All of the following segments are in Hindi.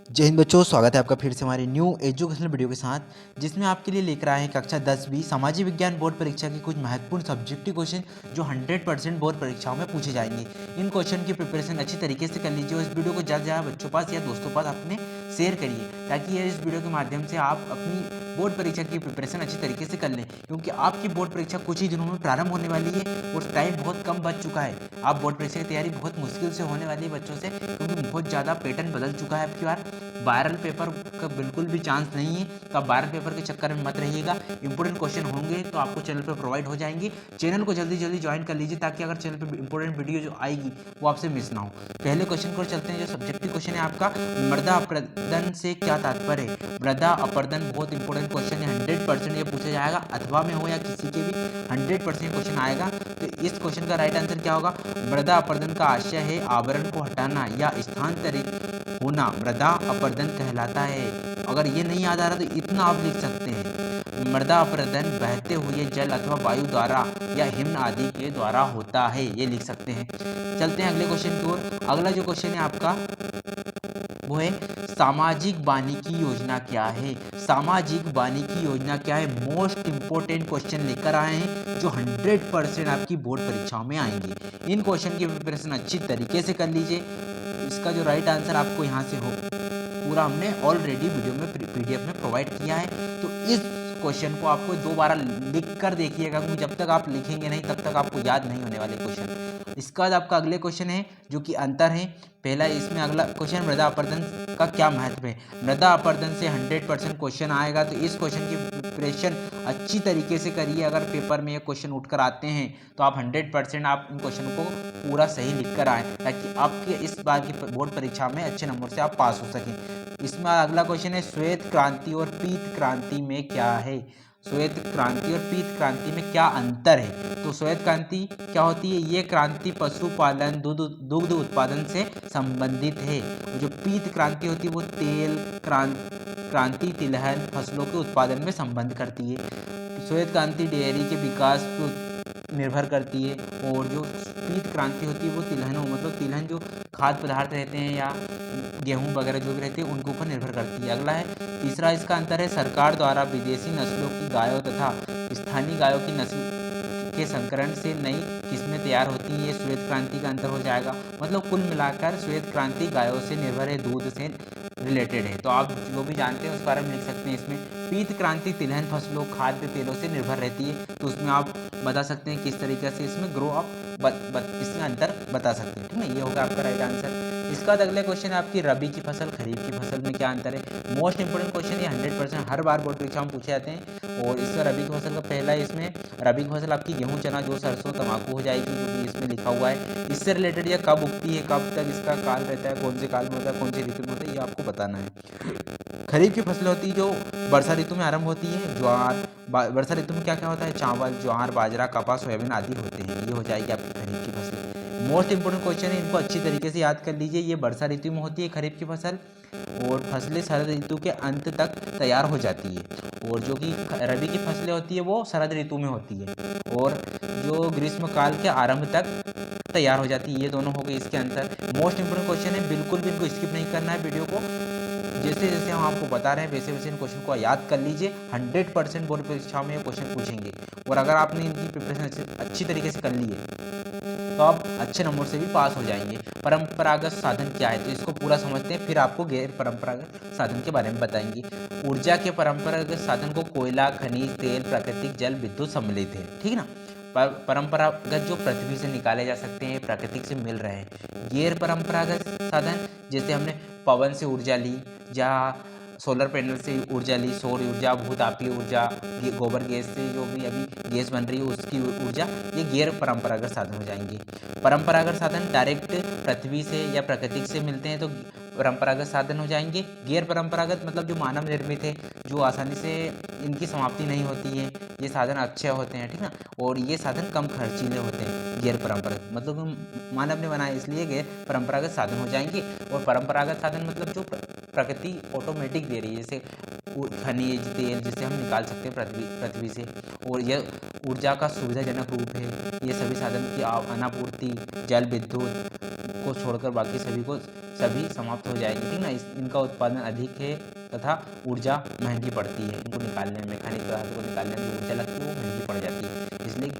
जय हिंद बच्चों, स्वागत है आपका फिर से हमारी न्यू एजुकेशनल वीडियो के साथ, जिसमें आपके लिए लेकर आए हैं कक्षा 10वीं सामाजिक विज्ञान बोर्ड परीक्षा के कुछ महत्वपूर्ण सब्जेक्टिव क्वेश्चन जो 100% बोर्ड परीक्षाओं में पूछे जाएंगे। इन क्वेश्चन की प्रिपरेशन अच्छी तरीके से कर लीजिए और इस वीडियो को ज़्यादा ज़्यादा बच्चों पास या दोस्तों पास अपने शेयर करिए, ताकि ये इस वीडियो के माध्यम से आप अपनी बोर्ड परीक्षा की प्रिपरेशन अच्छी तरीके से कर लें, क्योंकि आपकी बोर्ड परीक्षा कुछ ही दिनों में प्रारंभ होने वाली है और टाइम बहुत कम बच चुका है। आप बोर्ड परीक्षा की तैयारी बहुत मुश्किल से होने वाली है बच्चों से, क्योंकि बहुत ज़्यादा पैटर्न बदल चुका है। अब की बार वायरल पेपर का बिल्कुल भी चांस नहीं है, तो आप वायरल पेपर के चक्कर में मत रहिएगा। इंपॉर्टेंट क्वेश्चन होंगे तो आपको चैनल पर प्रोवाइड हो जाएंगे। चैनल को जल्दी जल्दी ज्वाइन कर लीजिए, ताकि अगर चैनल पर इंपॉर्टेंट वीडियो जो आएगी वो आपसे मिस ना हो। पहले क्वेश्चन को चलते हैं, जो सब्जेक्टिव क्वेश्चन है आपका, मृदा अपरदन से क्या तात्पर्य है। मृदा अपरदन बहुत इंपॉर्टेंट क्वेश्चन है, 100% ये पूछा जाएगा, अथवा में हो या किसी के भी 100% क्वेश्चन आएगा। तो इस क्वेश्चन का राइट आंसर क्या होगा। मृदा अपरदन का आशय है आवरण को हटाना या स्थानांतरित होना, मृदा अपरदन कहलाता है। अगर ये नहीं याद आ रहा तो इतना आप लिख सकते हैं, मृदा अपरदन बहते हुए जल अथवा वायु द्वारा या हिम आदि के द्वारा होता है, ये लिख सकते हैं। चलते हैं अगले क्वेश्चन की ओर। अगला जो क्वेश्चन है आपका वो है, सामाजिक वानिकी योजना क्या है। सामाजिक वानिकी योजना क्या है, मोस्ट इंपोर्टेंट क्वेश्चन लेकर आए हैं जो 100% आपकी बोर्ड परीक्षाओं में आएंगे। इन क्वेश्चन की प्रिपरेशन अच्छी तरीके से कर लीजिए। इसका जो राइट आंसर आपको यहाँ से हो, पूरा हमने ऑलरेडी वीडियो में PDF में प्रोवाइड किया है। तो इस क्वेश्चन को आपको दोबारा लिख कर देखिएगा, क्योंकि जब तक आप लिखेंगे नहीं तब तक आपको याद नहीं होने वाले क्वेश्चन। इसका बाद आपका अगले क्वेश्चन है जो कि अंतर है। पहला इसमें अगला क्वेश्चन, मृदा अपरदन का क्या महत्व है। मृदा अपरदन से 100% क्वेश्चन आएगा, तो इस क्वेश्चन की प्रिपरेशन अच्छी तरीके से करिए। अगर पेपर में ये क्वेश्चन उठकर आते हैं तो आप 100% आप इन क्वेश्चन को पूरा सही लिख कर आएँ, ताकि आपके इस बार की बोर्ड परीक्षा में अच्छे नंबर से आप पास हो सकें। इसमें अगला क्वेश्चन है, श्वेत क्रांति और पीत क्रांति में क्या है। श्वेत क्रांति और पीत क्रांति में क्या अंतर है। तो श्वेत क्रांति क्या होती है, ये क्रांति पशुपालन दुग्ध उत्पादन से संबंधित है। जो पीत क्रांति होती है वो तेल क्रांति तिलहन फसलों के उत्पादन में संबंध करती है। श्वेत क्रांति डेयरी के विकास को निर्भर करती है, और जो पीत क्रांति होती है वो तिलहनों मतलब तिलहन जो खाद्य पदार्थ रहते हैं या गेहूं वगैरह जो भी रहते हैं उनके ऊपर निर्भर करती है। अगला है तीसरा, इसका अंतर है, सरकार द्वारा विदेशी नस्लों की गायों तथा स्थानीय गायों की नस्ल के संकरण से नई किस्में तैयार होती हैं। ये श्वेत क्रांति का अंतर हो जाएगा। मतलब कुल मिलाकर श्वेत क्रांति गायों से निर्भर है, दूध से रिलेटेड है। तो आप जो भी जानते हैं उस बारे में लिख सकते हैं। इसमें पीत क्रांति तिलहन फसलों खाद्य तेलों से निर्भर रहती है, तो उसमें आप बता सकते हैं किस तरीके से इसमें ग्रो अप इसमें अंतर बता सकते हैं। ठीक है, ये होगा आपका राइट आंसर। इसके बाद अगले क्वेश्चन है आपकी, रबी की फसल खरीफ की फसल में क्या अंतर है। मोस्ट इंपोर्टेंट क्वेश्चन, ये 100% हर बार बोर्ड परीक्षा में पूछे जाते हैं। और इसका रबी की फसल का पहला, इसमें रबी की फसल आपकी गेहूं चना जो सरसों तंबाकू हो जाएगी, जो कि इसमें लिखा हुआ है। इससे रिलेटेड यह कब उगती है, कब तक इसका काल रहता है, कौन से काल में होता है, कौन सी ऋतु में होता है, ये आपको बताना है। खरीफ की फसलें होती है जो वर्षा ऋतु में आरंभ होती है। ज्वार वर्षा ऋतु में क्या क्या होता है, चावल ज्वार बाजरा कपास सोयाबीन आदि होते हैं। ये हो जाएगी आपकी खरीफ की फसलें। मोस्ट इंपोर्टेंट क्वेश्चन है, इनको अच्छी तरीके से याद कर लीजिए। ये वर्षा ऋतु में होती है खरीफ की फसल, और फसलें शरद ऋतु के अंत तक तैयार हो जाती है। और जो कि रबी की फसलें होती है वो शरद ऋतु में होती है, और जो ग्रीष्म काल के आरंभ तक तैयार हो जाती है। ये दोनों हो गए इसके अंतर। मोस्ट इंपोर्टेंट क्वेश्चन है, बिल्कुल भी इनको स्किप नहीं करना है वीडियो को। जैसे जैसे हम आपको बता रहे हैं वैसे वैसे इन क्वेश्चन को याद कर लीजिए। 100% बोर्ड परीक्षाओं में ये क्वेश्चन पूछेंगे, और अगर आपने इनकी प्रिपरेशन अच्छी तरीके से कर ली है तो आप अच्छे नंबर से भी पास हो जाएंगे। परंपरागत साधन क्या है, तो इसको पूरा समझते हैं, फिर आपको गैर परंपरागत साधन के बारे में बताएंगे। ऊर्जा के परंपरागत साधन को कोयला खनिज तेल प्राकृतिक जल विद्युत सम्मिलित है। ठीक है ना। परंपरागत जो पृथ्वी से निकाले जा सकते हैं, प्राकृतिक से मिल रहे हैं। गैर परंपरागत साधन, जैसे हमने पवन से ऊर्जा ली, या सोलर पैनल से ऊर्जा ली, सौर ऊर्जा भूतापीय ऊर्जा गोबर गैस से जो भी अभी गैस बन रही है उसकी ऊर्जा, ये गैर परंपरागत साधन हो जाएंगे। परंपरागत साधन डायरेक्ट पृथ्वी से या प्राकृतिक से मिलते हैं, तो परंपरागत साधन हो जाएंगे। गैर परंपरागत मतलब जो मानव निर्मित है, जो आसानी से इनकी समाप्ति नहीं होती है, ये साधन अच्छे होते हैं। ठीक ना। और ये साधन कम खर्चीले होते हैं। गैर परंपरागत मतलब मानव ने बनाए, इसलिए गैर परंपरागत साधन हो जाएंगे। और परंपरागत साधन मतलब जो प्रकृति ऑटोमेटिक दे रही है, जैसे खनिज तेल जिसे हम निकाल सकते हैं पृथ्वी से, और यह ऊर्जा का सुविधाजनक रूप है। ये सभी साधन की अनापूर्ति जल विद्युत को छोड़कर बाकी सभी को सभी समाप्त हो जाएंगे, ठीक ना। इनका उत्पादन अधिक है तथा ऊर्जा महंगी पड़ती है। इनको निकालने में, खनिज पदार्थों को निकालने में जो ऊर्जा लगती है वो महंगी पड़ जाती है, इसलिए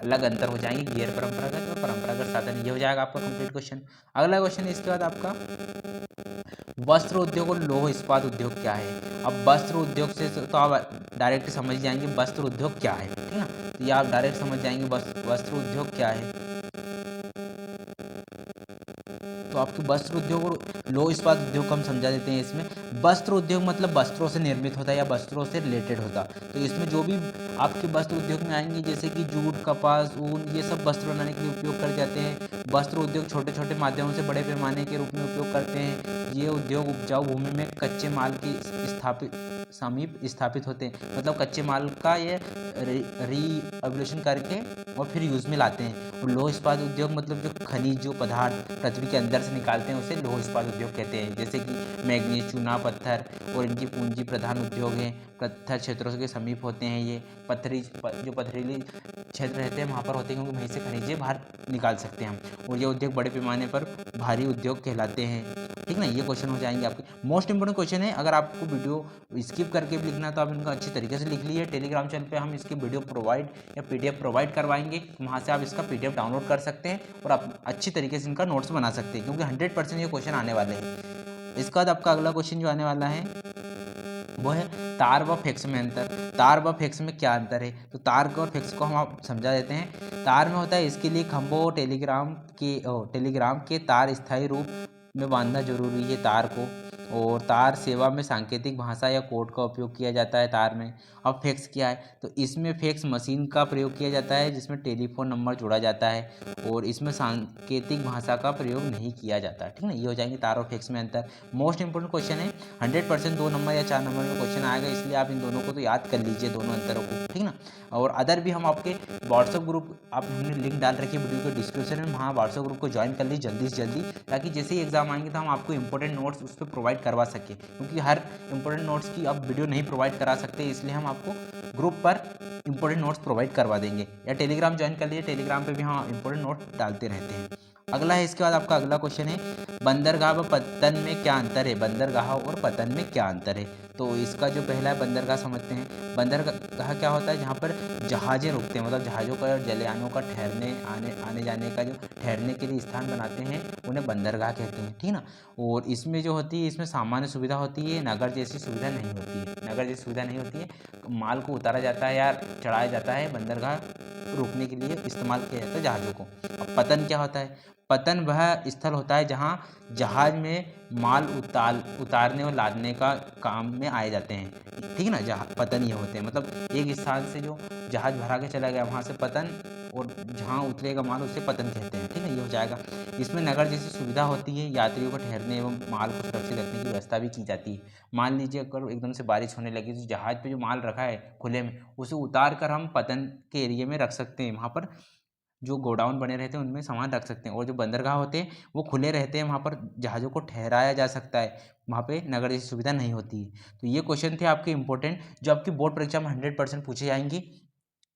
अलग अंतर हो जाएंगे गैर परंपरागत और परंपरागत साधन। ये हो जाएगा आपका कंप्लीट क्वेश्चन। अगला क्वेश्चन इसके बाद आपका वस्त्र उद्योग और लौह इस्पात उद्योग क्या है। अब वस्त्र उद्योग से तो आप डायरेक्ट समझ जाएंगे वस्त्र उद्योग क्या है, ठीक है ना। तो ये आप डायरेक्ट समझ जाएंगे वस्त्र उद्योग क्या है। तो आपके वस्त्र उद्योग और लौह इस्पात उद्योग को हम समझा देते हैं। इसमें वस्त्र उद्योग मतलब वस्त्रों से निर्मित होता है या वस्त्रों से रिलेटेड होता। तो इसमें जो भी आपके वस्त्र उद्योग में आएंगे जैसे कि जूट, कपास, ऊन, ये सब वस्त्र बनाने के लिए उपयोग कर जाते हैं। वस्त्र उद्योग छोटे छोटे माध्यमों से बड़े पैमाने के रूप में उपयोग करते हैं। ये उद्योग उपजाऊ भूमि में कच्चे माल की समीप स्थापित होते हैं, मतलब कच्चे माल का ये रीएवोल्यूशन करके और फिर यूज में लाते हैं। और लौह इस्पात उद्योग मतलब जो खनिज जो पदार्थ पृथ्वी के अंदर से निकालते हैं उसे लौह इस्पात उद्योग कहते हैं। जैसे कि मैग्नीज, चूना, पत्थर और इनकी पूंजी प्रधान उद्योग हैं। पत्थर क्षेत्रों के समीप होते हैं ये। जो पथरीली क्षेत्र रहते हैं वहाँ पर होते हैं, क्योंकि वहीं से खनिजें बाहर निकाल सकते हैं हम। और ये उद्योग बड़े पैमाने पर भारी उद्योग कहलाते हैं, ठीक ना। ये क्वेश्चन हो जाएंगे आपके। मोस्ट इंपोर्टेंट क्वेश्चन है। अगर आपको वीडियो स्किप करके भी लिखना है तो आप इनका अच्छी तरीके से लिख लीजिए। टेलीग्राम चैनल पे हम इसकी वीडियो प्रोवाइड या पीडीएफ प्रोवाइड करवाएंगे, वहाँ से आप इसका पीडीएफ डाउनलोड कर सकते हैं और आप अच्छी तरीके से इनका नोट्स बना सकते हैं, क्योंकि 100% ये क्वेश्चन आने वाले हैं। इसके बाद आपका अगला क्वेश्चन जो आने वाला है वो है तार व फैक्स में अंतर। तार व फैक्स में क्या अंतर है, तो तार और फैक्स को हम आप समझा देते हैं। तार में होता है इसके लिए खंभों और टेलीग्राम के तार स्थायी रूप में बांधना जरूरी है तार को। और तार सेवा में सांकेतिक भाषा या कोड का उपयोग किया जाता है तार में। अब फैक्स क्या है, तो इसमें फैक्स मशीन का प्रयोग किया जाता है जिसमें टेलीफोन नंबर जोड़ा जाता है और इसमें सांकेतिक भाषा का प्रयोग नहीं किया जाता, ठीक है। ये हो जाएंगे तार और फैक्स में अंतर। मोस्ट इंपोर्टेंट क्वेश्चन है, 100% 2 नंबर या 4 नंबर में क्वेश्चन आएगा, इसलिए आप इन दोनों को तो याद कर लीजिए, दोनों अंतरों को, ठीक ना। और अदर भी हम आपके व्हाट्सअप ग्रुप हमने लिंक डाल रखी है वीडियो के डिस्क्रिप्शन में, वहाँ व्हाट्सअप ग्रुप को ज्वाइन कर लीजिए जल्दी से जल्दी, ताकि जैसे ही एग्जाम आएंगे तो हम आपको इंपॉर्टेंट नोट्स उस पर प्रोवाइड करवा सकें। क्योंकि हर इंपॉर्टेंट नोट्स की अब वीडियो नहीं प्रोवाइड करा सकते, इसलिए हम आपको ग्रुप पर इंपॉर्टेंट नोट्स प्रोवाइड करवा देंगे। या टेलीग्राम ज्वाइन कर लीजिए, टेलीग्राम पे भी हम इंपॉर्टेंट नोट डालते रहते हैं। अगला है इसके बाद आपका अगला क्वेश्चन है बंदरगाह व पतन में क्या अंतर है। बंदरगाह और पतन में क्या अंतर है, तो इसका जो पहला है बंदरगाह समझते हैं। बंदरगाह क्या होता है, जहाँ पर जहाज़ें रुकते हैं, मतलब जहाज़ों का और जलयानों का ठहरने आने जाने का जो ठहरने के लिए स्थान बनाते हैं उन्हें बंदरगाह कहते हैं, ठीक ना। और इसमें जो होती है इसमें सामान्य सुविधा होती है, नगर जैसी सुविधा नहीं होती है। नगर जैसी सुविधा नहीं होती है, माल को उतारा जाता है या चढ़ाया जाता है, बंदरगाह रोकने के लिए इस्तेमाल किया जाता है जहाज़ों को। अब पतन क्या होता है, पतन वह स्थल होता है जहाँ जहाज में माल उतारने और लादने का काम में आए जाते हैं, ठीक है ना। जहाँ पतन ये होते हैं, मतलब एक स्थान से जो जहाज भरा के चला गया वहाँ से पतन, और जहाँ उतरेगा माल उसे पतन कहते हैं, ठीक है। ये हो जाएगा। इसमें नगर जैसी सुविधा होती है, यात्रियों को ठहरने एवं माल को सुरक्षित रखने की व्यवस्था भी की जाती है। मान लीजिए अगर एकदम से बारिश होने लगी तो जहाज पे जो माल रखा है खुले में, उसे उतार कर हम पतन के एरिया में रख सकते हैं। वहाँ पर जो गोडाउन बने रहते हैं उनमें सामान रख सकते हैं। और जो बंदरगाह होते हैं वो खुले रहते हैं, वहाँ पर जहाज़ों को ठहराया जा सकता है, वहाँ पे नगर जैसी सुविधा नहीं होती है। तो ये क्वेश्चन थे आपके इंपॉर्टेंट, जो आपकी बोर्ड परीक्षा में 100% पूछे जाएंगे।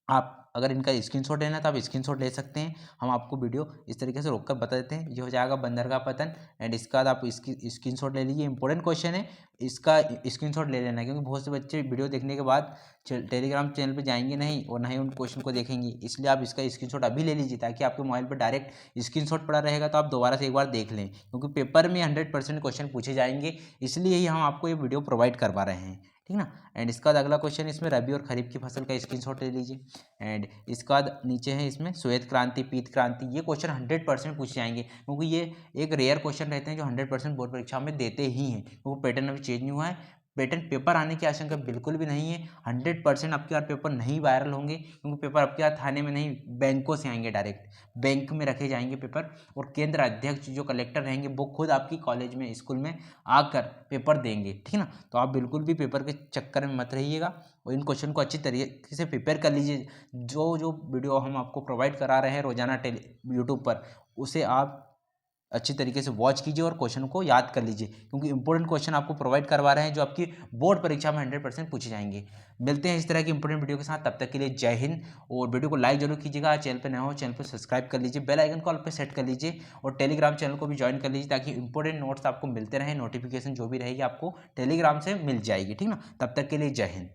आप अगर इनका स्क्रीनशॉट लेना है तो आप स्क्रीनशॉट ले सकते हैं, हम आपको वीडियो इस तरीके से रोक कर बता देते हैं। ये हो जाएगा बंदरगाह पतन, एंड इसका बाद आप इसकी स्क्रीनशॉट ले लीजिए। इंपॉर्टेंट क्वेश्चन है, इसका स्क्रीनशॉट ले लेना है, क्योंकि बहुत से बच्चे वीडियो देखने के बाद टेलीग्राम चैनल पे जाएंगे नहीं और ना ही उन क्वेश्चन को देखेंगे, इसलिए आप इसका स्क्रीनशॉट अभी ले लीजिए, ताकि आपके मोबाइल पर डायरेक्ट स्क्रीनशॉट पड़ा रहेगा तो आप दोबारा से एक बार देख लें, क्योंकि पेपर में 100% क्वेश्चन पूछे जाएंगे, इसलिए ही हम आपको ये वीडियो प्रोवाइड करवा रहे हैं, ठीक ना। एंड इसका बाद अगला क्वेश्चन, इसमें रबी और खरीफ की फसल का स्क्रीनशॉट ले लीजिए। एंड इसका बाद नीचे है इसमें श्वेत क्रांति, पीत क्रांति, ये क्वेश्चन 100% पूछे जाएंगे, क्योंकि ये एक रेयर क्वेश्चन रहते हैं जो 100% बोर्ड परीक्षा में देते ही हैं, क्योंकि पैटर्न अभी चेंज नहीं हुआ है। पैटर्न पेपर आने की आशंका बिल्कुल भी नहीं है, 100% आपके यार पेपर नहीं वायरल होंगे, क्योंकि पेपर आपके यार थाने में नहीं, बैंकों से आएंगे, डायरेक्ट बैंक में रखे जाएंगे पेपर, और केंद्र अध्यक्ष जो कलेक्टर रहेंगे वो खुद आपकी कॉलेज में स्कूल में आकर पेपर देंगे, ठीक ना। तो आप बिल्कुल भी पेपर के चक्कर में मत रहिएगा और इन क्वेश्चन को अच्छी तरीके से प्रिपेयर कर लीजिए। जो वीडियो हम आपको प्रोवाइड करा रहे हैं रोजाना यूट्यूब पर, उसे आप अच्छी तरीके से वॉच कीजिए और क्वेश्चन को याद कर लीजिए, क्योंकि इंपॉर्टेंट क्वेश्चन आपको प्रोवाइड करवा रहे हैं जो आपकी बोर्ड परीक्षा में 100% पूछे जाएंगे। मिलते हैं इस तरह की इंपॉर्टेंट वीडियो के साथ, तब तक के लिए जय हिंद। और वीडियो को लाइक जरूर कीजिएगा, चैनल पर नए हो चैनल को सब्सक्राइब कर लीजिए, बेल आइकन को ऑल पे सेट कर लीजिए और टेलीग्राम चैनल को भी ज्वाइन कर लीजिए ताकि इंपॉर्टेंट नोट्स आपको मिलते रहे, नोटिफिकेशन जो भी रहेगी आपको टेलीग्राम से मिल जाएगी, ठीक ना। तब तक के लिए जय हिंद।